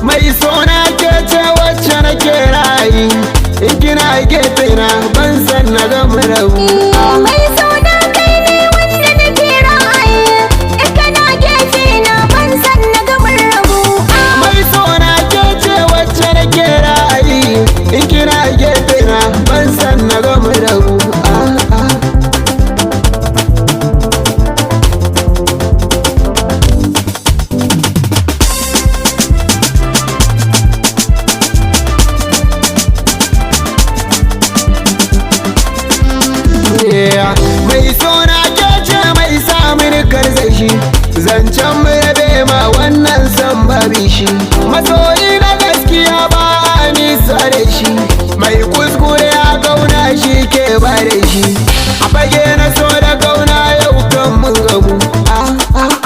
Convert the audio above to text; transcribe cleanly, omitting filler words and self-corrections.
Mai sona ke ce wacce nake rayi, in kina gefe na ban san na gama rabu. Mai sona kai ne wanda nake ra'ayi, in kana gefe na ban san na gama rabu. Mai sona ke ce wacce nake rayi, in kina gefe na ban san na gama rabu. Mai sona ke ce mai samun karsashi, zancen mu rabe ma wannan san babi shi. Masoyi na gaskiya ba a nisa da shi, mai kuskure a kauna shi ke ba da shi. A fage na so da kauna yau kan mun gamu.